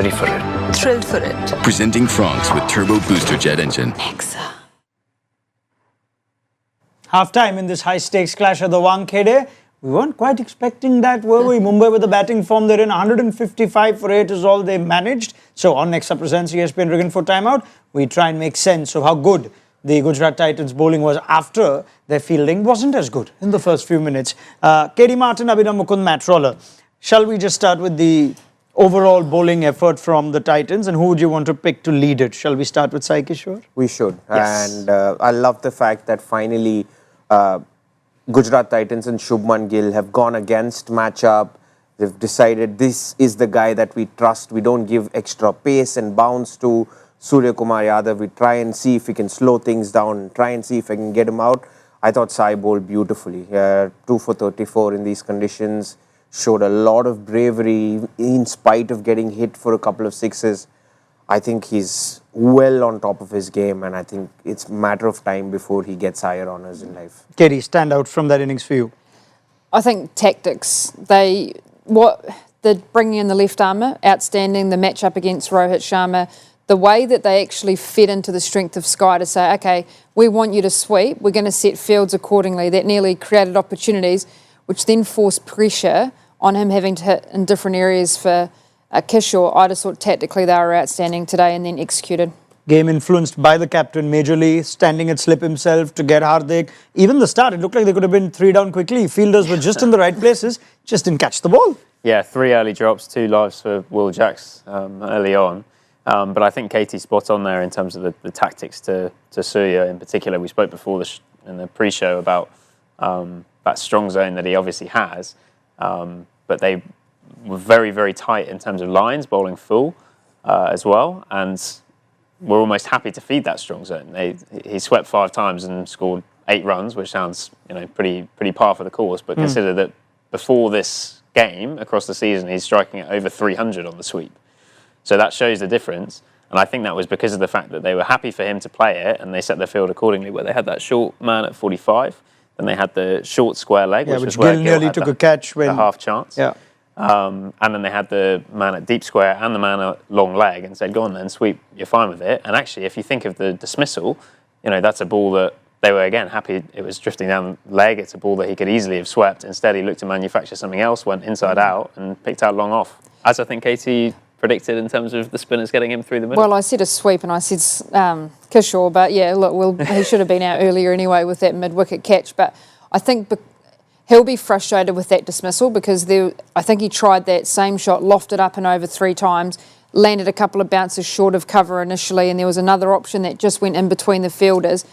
Ready for it. Thrilled for it. Presenting Franks with Turbo Booster Jet Engine. Nexa. Half-time in this high-stakes clash at the Wankhede. We weren't quite expecting that, were we? Mumbai with the batting form, they're in 155 for 8 is all they managed. So on Nexa presents ESPN Riggin for timeout, we try and make sense of how good the Gujarat Titans bowling was after their fielding wasn't as good in the first few minutes. Katey Martin, Abhinav Mukund, Matt Roller. Shall we just start with the overall bowling effort from the Titans, and who would you want to pick to lead it? Shall we start with Sai Kishore? We should. Yes. And I love the fact that finally Gujarat Titans and Shubman Gill have gone against matchup. They've decided this is the guy that we trust. We don't give extra pace and bounce to Surya Kumar Yadav. We try and see if we can slow things down, try and see if I can get him out. I thought Sai bowled beautifully. 2 for 34 in these conditions. Showed a lot of bravery in spite of getting hit for a couple of sixes. I think he's well on top of his game, and I think it's a matter of time before he gets higher honours in life. Katey, stand out from that innings for you. I think tactics. The bringing in the left armour, outstanding. The matchup against Rohit Sharma, the way that they actually fed into the strength of Sky to say, okay, we want you to sweep. We're going to set fields accordingly. That nearly created opportunities, which then forced pressure on him having to hit in different areas for Kishore. I just thought tactically they were outstanding today and then executed. Game influenced by the captain majorly, standing at slip himself to get Hardik. Even the start, it looked like they could have been 3 down quickly. Fielders were just in the right places, just didn't catch the ball. Yeah, 3 early drops, 2 lives for Will Jacks early on. But I think Katey's spot on there in terms of the tactics to Surya in particular. We spoke before in the pre-show about that strong zone that he obviously has. But they were very, very tight in terms of lines, bowling full as well. And we're almost happy to feed that strong zone. He swept 5 times and scored 8 runs, which sounds pretty par for the course. But consider that before this game, across the season, he's striking at over 300 on the sweep. So that shows the difference. And I think that was because of the fact that they were happy for him to play it and they set their field accordingly, where they had that short man at 45. Then they had the short square leg, which was where Gill nearly took a catch when the half chance. Yeah. And then they had the man at deep square and the man at long leg and said, go on then, sweep, you're fine with it. And actually, if you think of the dismissal, that's a ball that they were, again, happy it was drifting down the leg. It's a ball that he could easily have swept. Instead, he looked to manufacture something else, went inside out and picked out long off. As I think Katey predicted in terms of the spinners getting him through the middle. Well, I said a sweep and I said Kishore, but yeah, look, he should have been out earlier anyway with that mid-wicket catch. But I think he'll be frustrated with that dismissal because I think he tried that same shot, lofted up and over 3 times, landed a couple of bounces short of cover initially, and there was another option that just went in between the fielders.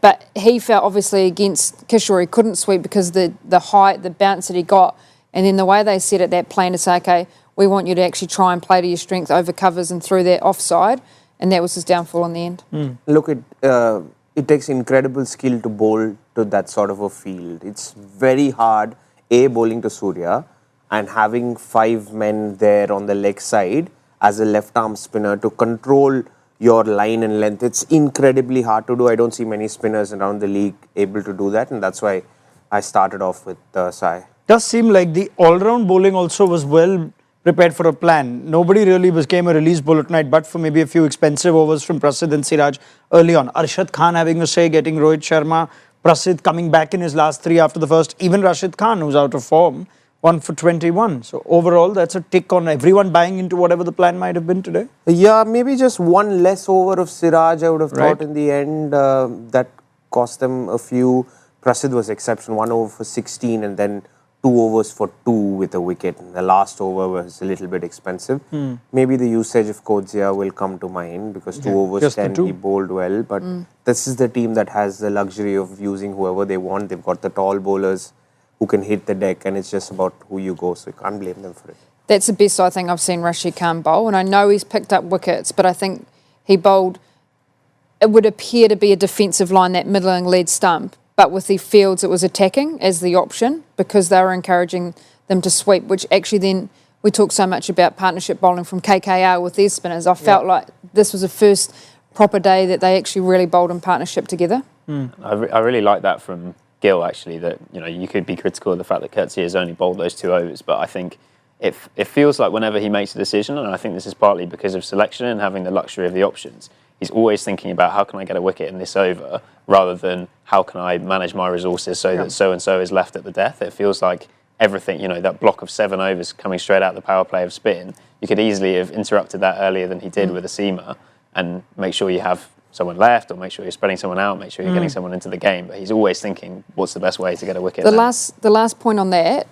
But he felt obviously against Kishore, he couldn't sweep because the height, the bounce that he got, and then the way they set it, that plan to say, okay, we want you to actually try and play to your strength over covers and through that offside, and that was his downfall in the end. Look, it takes incredible skill to bowl to that sort of a field. It's very hard, bowling to Surya and having 5 men there on the leg side as a left-arm spinner to control your line and length. It's incredibly hard to do. I don't see many spinners around the league able to do that, and that's why I started off with Sai. Does seem like the all-round bowling also was well prepared for a plan. Nobody really became a release bowler tonight, but for maybe a few expensive overs from Prasidh and Siraj early on. Arshad Khan having a say, getting Rohit Sharma. Prasidh coming back in his last 3 after the first. Even Rashid Khan, who's out of form, 1 for 21. So overall, that's a tick on everyone buying into whatever the plan might have been today. Yeah, maybe just 1 less over of Siraj, I would have thought in the end. That cost them a few. Prasidh was exception, 1 over for 16 and then 2 overs for 2 with a wicket. The last over was a little bit expensive. Maybe the usage of Kodzia will come to mind because 2 overs 10 he bowled well. But this is the team that has the luxury of using whoever they want. They've got the tall bowlers who can hit the deck, and it's just about who you go. So you can't blame them for it. That's the best I think I've seen Rashid Khan bowl. And I know he's picked up wickets, but I think he bowled, it would appear to be a defensive line, that middling lead stump. But with the fields, it was attacking as the option because they were encouraging them to sweep, which actually then we talk so much about partnership bowling from KKR with their spinners. I felt like this was the first proper day that they actually really bowled in partnership together. I really like that from Gill, actually, that you could be critical of the fact that Coetzee has only bowled those 2 overs, but I think it feels like whenever he makes a decision, and I think this is partly because of selection and having the luxury of the options, he's always thinking about how can I get a wicket in this over rather than how can I manage my resources so that so-and-so is left at the death. It feels like everything, that block of 7 overs coming straight out the power play of spin, you could easily have interrupted that earlier than he did with a seamer and make sure you have someone left or make sure you're spreading someone out, make sure you're getting someone into the game. But he's always thinking, what's the best way to get a wicket? The last point on that,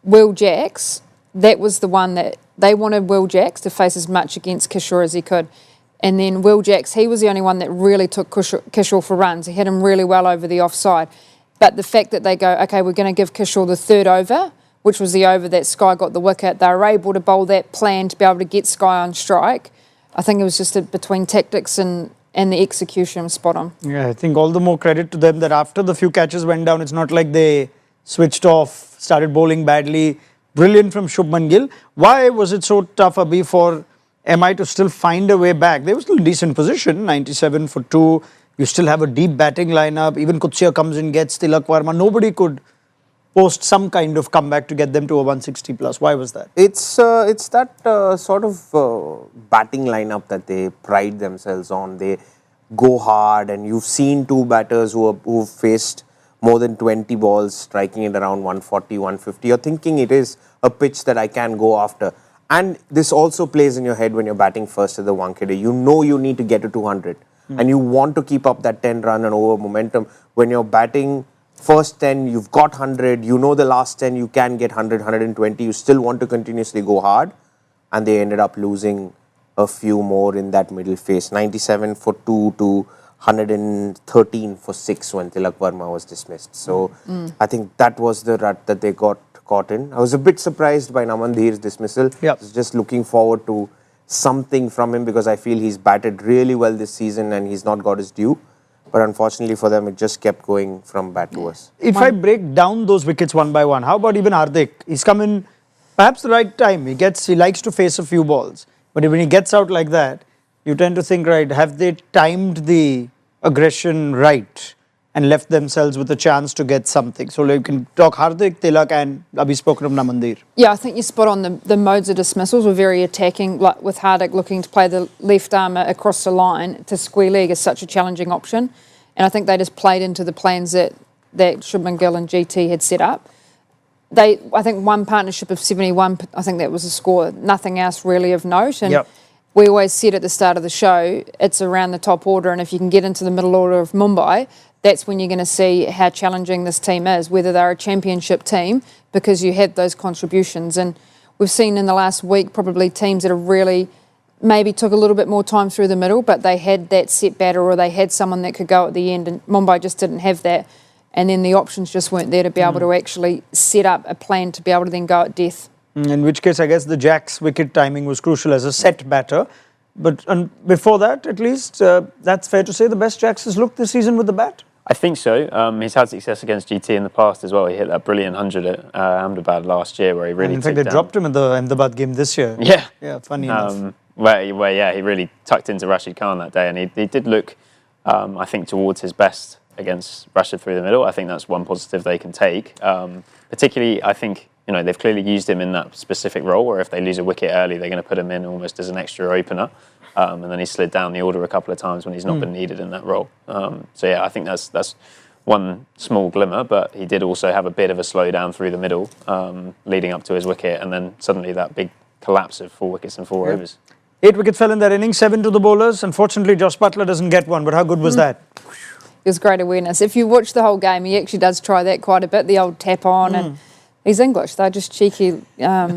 Will Jacks, that was the one that they wanted Will Jacks to face as much against Kishore as he could. And then Will Jacks, he was the only one that really took Kishore for runs. He hit him really well over the offside. But the fact that they go, okay, we're going to give Kishore the 3rd over, which was the over that Sky got the wicket, they were able to bowl that plan to be able to get Sky on strike. I think it was just between tactics and the execution was spot on. Yeah, I think all the more credit to them that after the few catches went down, it's not like they switched off, started bowling badly. Brilliant from Shubman Gill. Why was it so tough, Abhi, for MI to still find a way back? They were still in decent position, 97 for 2. You still have a deep batting lineup. Even Kutsia comes in, gets Tilak Varma. Nobody could post some kind of comeback to get them to a 160 plus. Why was that? It's that sort of batting lineup that they pride themselves on. They go hard, and you've seen 2 batters who've faced more than 20 balls, striking it around 140, 150. You're thinking it is a pitch that I can go after. And this also plays in your head when you're batting first at the Wankhede. You know you need to get to 200. And you want to keep up that 10 run and over momentum. When you're batting first 10, you've got 100. You know the last 10, you can get 100, 120. You still want to continuously go hard. And they ended up losing a few more in that middle phase. 97 for 2 to 113 for 6 when Tilak Varma was dismissed. So I think that was the rut that they got caught in. I was a bit surprised by Namandhir's dismissal. I was just looking forward to something from him because I feel he's batted really well this season and he's not got his due. But unfortunately for them, it just kept going from bad to worse. If I break down those wickets one by one, how about even Hardik? He's come in perhaps the right time. He likes to face a few balls. But when he gets out like that, you tend to think, right, have they timed the aggression right and left themselves with a chance to get something? So you can talk Hardik, Tilak and Abhi spoken of Namandhir. Yeah, I think you're spot on. The modes of dismissals were very attacking, like with Hardik looking to play the left arm across the line to square leg is such a challenging option. And I think they just played into the plans that Shubman Gill and GT had set up. I think one partnership of 71, I think that was a score, nothing else really of note. And we always said at the start of the show, it's around the top order, and if you can get into the middle order of Mumbai, that's when you're going to see how challenging this team is, whether they're a championship team, because you had those contributions. And we've seen in the last week probably teams that have really maybe took a little bit more time through the middle, but they had that set batter or they had someone that could go at the end, and Mumbai just didn't have that. And then the options just weren't there to be able to actually set up a plan to be able to then go at death. In which case, I guess the Jack's wicket timing was crucial as a set batter. But before that, at least, that's fair to say the best Jacks has looked this season with the bat. I think so. He's had success against GT in the past as well. He hit that brilliant 100 at Ahmedabad last year where he really in fact, they dropped him in the Ahmedabad game this year. Yeah. Yeah, funny enough. Where he really tucked into Rashid Khan that day, and he did look, I think, towards his best against Rashid through the middle. I think that's one positive they can take. Particularly, I think, they've clearly used him in that specific role where if they lose a wicket early, they're going to put him in almost as an extra opener. And then he slid down the order a couple of times when he's not been needed in that role. I think that's one small glimmer, but he did also have a bit of a slowdown through the middle leading up to his wicket, and then suddenly that big collapse of 4 wickets in 4 overs. 8 wickets fell in that innings, 7 to the bowlers. Unfortunately, Josh Butler doesn't get one, but how good was that? It was great awareness. If you watch the whole game, he actually does try that quite a bit, the old tap on, and he's English. They're just cheeky. Are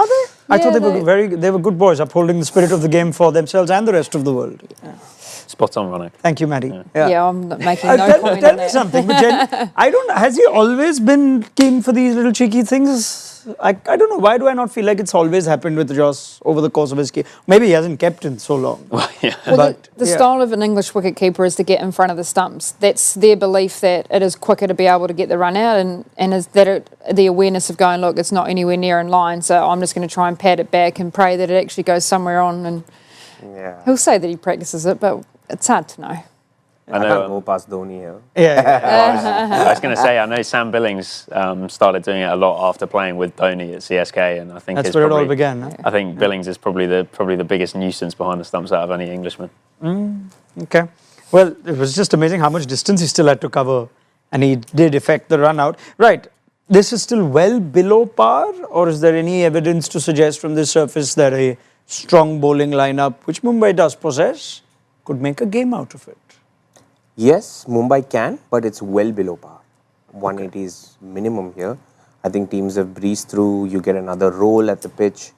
they? I thought they were good boys, upholding the spirit of the game for themselves and the rest of the world. Yeah. Spot on, Raunak. Thank you, Maddie. Yeah, I'm not making no comment on that. Tell me something, but Jen, has he always been keen for these little cheeky things? I don't know, why do I not feel like it's always happened with Josh over the course of his game? Maybe he hasn't kept in so long. The style of an English wicketkeeper is to get in front of the stumps. That's their belief that it is quicker to be able to get the run out, and is that the awareness of going, look, it's not anywhere near in line, so I'm just going to try and pat it back and pray that it actually goes somewhere on. And he'll say that he practices it, but it's hard to know. I can't go past Dhoni here. Yeah. I was going to say, I know Sam Billings started doing it a lot after playing with Dhoni at CSK, and I think That's where it all began. Huh? I think Billings is probably the biggest nuisance behind the stumps out of any Englishman. Okay. Well, it was just amazing how much distance he still had to cover, and he did affect the run out. Right. This is still well below par, or is there any evidence to suggest from this surface that a strong bowling lineup, which Mumbai does possess, could make a game out of it? Yes, Mumbai can, but it's well below par. 180 is minimum here. I think teams have breezed through. You get another roll at the pitch.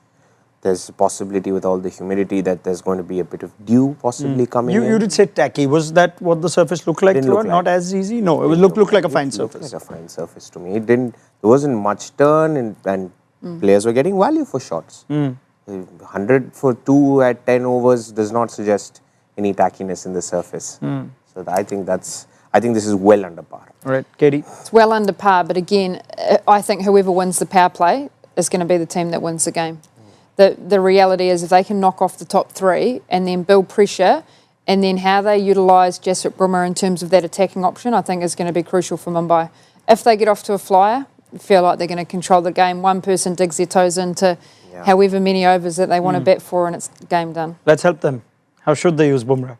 There's a possibility with all the humidity that there's going to be a bit of dew possibly coming in. You did say tacky. Was that what the surface looked like? Didn't look like. Not as easy? No, it looked like a fine It looked surface. like a fine surface to me. It didn't. There wasn't much turn, and players were getting value for shots. 100 for 2 at 10 overs does not suggest any tackiness in the surface. So I think this is well under par. All right, Katie. It's well under par, but again, I think whoever wins the power play is going to be the team that wins the game. The reality is if they can knock off the top three and then build pressure, and then how they utilise Jasprit Bumrah in terms of that attacking option, I think is going to be crucial for Mumbai. If they get off to a flyer, I feel like they're going to control the game. One person digs their toes into however many overs that they want to bat for, and it's game done. Let's help them. How should they use Bumrah?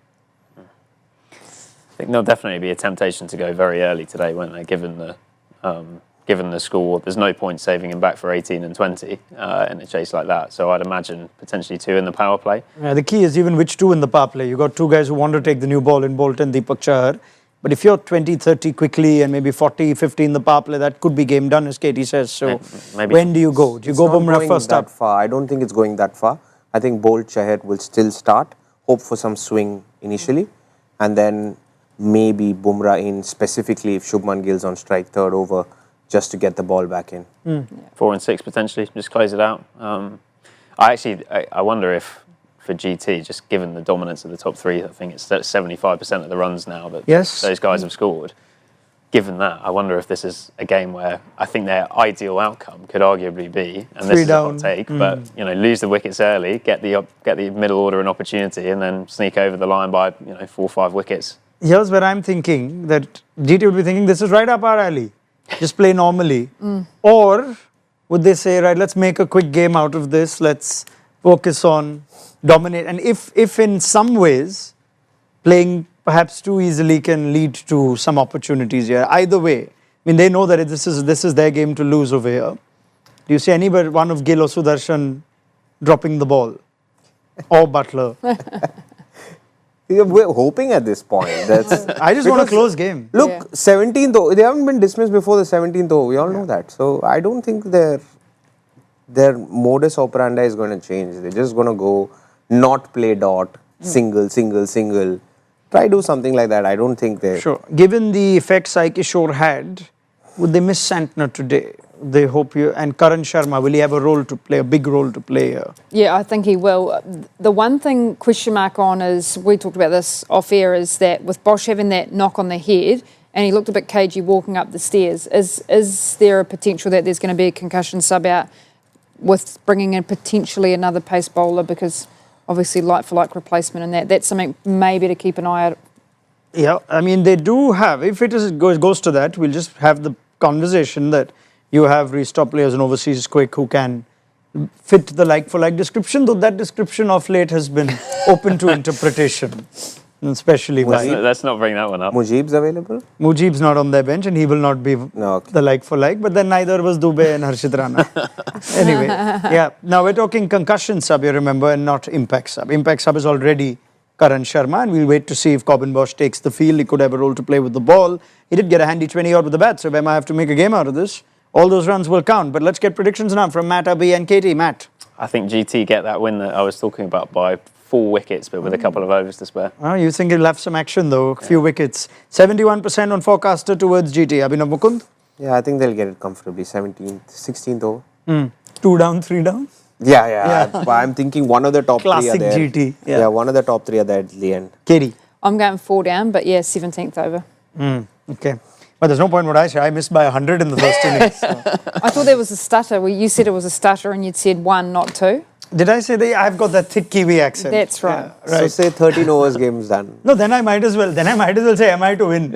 I think there'll definitely be a temptation to go very early today, won't they? Given the score, there's no point saving him back for 18 and 20 in a chase like that. So I'd imagine potentially 2 in the power play. Yeah, the key is even which 2 in the power play. You got 2 guys who want to take the new ball in Bolton, Deepak Chahar. But if you're 20, 30 quickly and maybe 40, 50 in the power play, that could be game done, as Katie says. So Maybe. when do you go? Do you go Bumrah first that up? far. I don't think it's going that far. I think Bolt Chahar will still start. Hope for some swing initially, and then maybe Bumrah in specifically if Shubman Gill's on strike third over, just to get the ball back in. 4 and 6 potentially, just close it out. I wonder if for GT, just given the dominance of the top three, I think it's 75% of the runs now that those guys have scored. Given that, I wonder if this is a game where I think their ideal outcome could arguably be, and this is a hot take, but lose the wickets early, get the middle order an opportunity, and then sneak over the line by 4 or 5 wickets. Here's where I'm thinking that GT would be thinking this is right up our alley. Just play normally. Or would they say, right, let's make a quick game out of this. Let's focus on dominate. And if in some ways playing perhaps too easily can lead to some opportunities here. Either way, I mean, they know that this is their game to lose over here. Do you see anybody, one of Gill or Sudarshan dropping the ball? Or Butler? We're hoping at this point. I just want a close game. Look, 17th over, they haven't been dismissed before the 17th over. We all know that. So I don't think their modus operandi is going to change. They're just going to go not play dot, single. Try do something like that. I don't think they... Sure. Given the effect Sai Kishore had, would they miss Santner today? They hope you... And Karan Sharma, will he have a big role to play here? Yeah, I think he will. The one thing question mark on is, we talked about this off air, is that with Bosch having that knock on the head, and he looked a bit cagey walking up the stairs, is there a potential that there's going to be a concussion sub out with bringing in potentially another pace bowler, because obviously like-for-like replacement and that's something maybe to keep an eye out. Yeah, I mean, they do have, if it goes to that, we'll just have the conversation that you have restop players and overseas quick who can fit the like-for-like description, though that description of late has been open to interpretation, especially by... Let's not bring that one up. Mujib's available? Mujib's not on their bench and he will not be the like-for-like, but then neither was Dubey and Harshit Rana. Anyway, yeah. Now we're talking concussion sub, you remember, and not impact sub. Impact sub is already Karan Sharma, and we'll wait to see if Corbin Bosch takes the field. He could have a role to play with the ball. He did get a handy 20 odd with the bat, so we might have to make a game out of this. All those runs will count. But let's get predictions now from Matt, Abhi and Katie. Matt? I think GT get that win that I was talking about by 4 wickets, but with a couple of overs to spare. Oh, you think he'll have some action though, a few wickets. 71% on forecaster towards GT. Abhinav Mukund? Yeah, I think they'll get it comfortably. 17th, 16th over. 2 down, 3 down? Yeah. I'm thinking one of the top Classic 3 are there. GT. Yeah, one of the top 3 are there at the end. Katie? I'm going 4 down, but yeah, 17th over. Okay. But there's no point what I say. I missed by 100 in the first innings. So. I thought there was a stutter. Well, you said it was a stutter and you'd said 1, not 2. Did I say that I've got that thick Kiwi accent? That's right. Yeah, So say 13 overs game's done. No, then I might as well say, am I to win?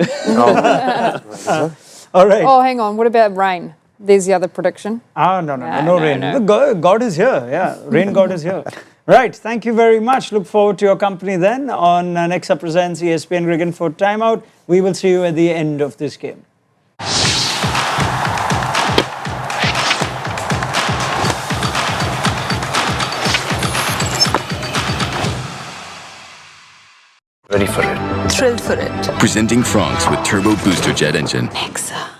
All right. Oh, hang on. What about rain? There's the other prediction. No rain. The God is here. Yeah, rain God is here. Right. Thank you very much. Look forward to your company then on Nexa Presents ESPN Cricket for Timeout. We will see you at the end of this game. Ready for it. Thrill for it. Presenting Franks with Turbo Booster Jet Engine. Nexa.